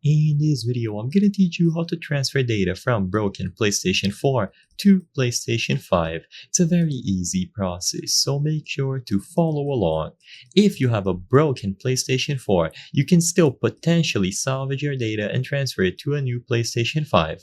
In this video, I'm gonna teach you how to transfer data from broken PlayStation 4 to PlayStation 5. It's a very easy process, so make sure to follow along. If you have a broken PlayStation 4, you can still potentially salvage your data and transfer it to a new PlayStation 5.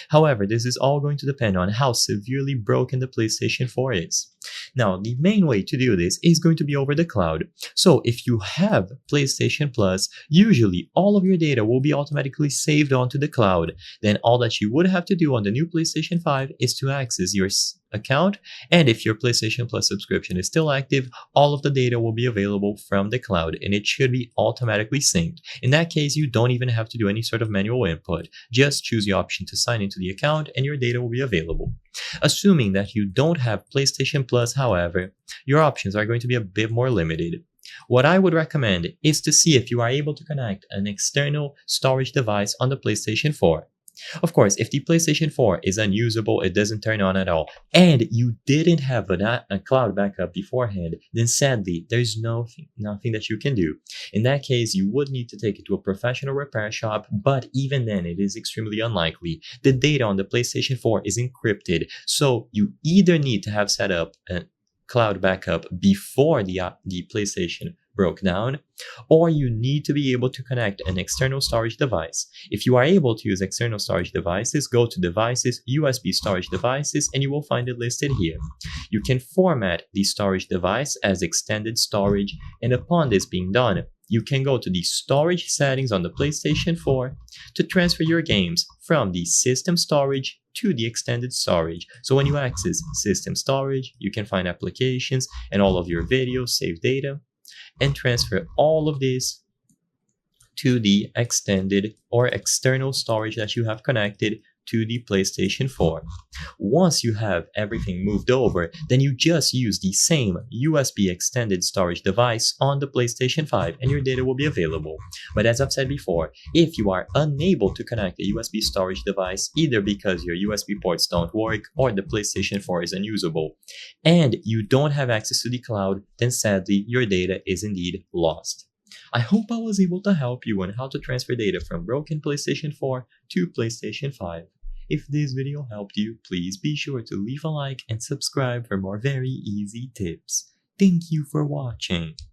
However, this is all going to depend on how severely broken the PlayStation 4 is. Now, the main way to do this is going to be over the cloud. So if you have PlayStation Plus, usually all of your data will be automatically saved onto the cloud. Then all that you would have to do on the new PlayStation 5 is to access your account, and if your PlayStation Plus subscription is still active, all of the data will be available from the cloud and it should be automatically synced. In that case, you don't even have to do any sort of manual input. Just choose the option to sign into the account and your data will be available. Assuming that you don't have PlayStation Plus, however, your options are going to be a bit more limited. What I would recommend is to see if you are able to connect an external storage device on the PlayStation 4. Of course, if the PlayStation 4 is unusable, it doesn't turn on at all, and you didn't have a cloud backup beforehand, then sadly, there's nothing that you can do. In that case, you would need to take it to a professional repair shop, but even then, it is extremely unlikely. The data on the PlayStation 4 is encrypted, so you either need to have set up a cloud backup before the PlayStation broke down, or you need to be able to connect an external storage device. If you are able to use external storage devices, go to Devices, USB Storage Devices, and you will find it listed here. You can format the storage device as extended storage, and upon this being done, you can go to the storage settings on the PlayStation 4 to transfer your games from the system storage to the extended storage. So when you access system storage, you can find applications and all of your videos, save data, and transfer all of this to the extended or external storage that you have connected to the PlayStation 4. Once you have everything moved over, then you just use the same USB extended storage device on the PlayStation 5 and your data will be available. But as I've said before, if you are unable to connect a USB storage device, either because your USB ports don't work or the PlayStation 4 is unusable, and you don't have access to the cloud, then sadly your data is indeed lost. I hope I was able to help you on how to transfer data from broken PlayStation 4 to PlayStation 5. If this video helped you, please be sure to leave a like and subscribe for more very easy tips. Thank you for watching.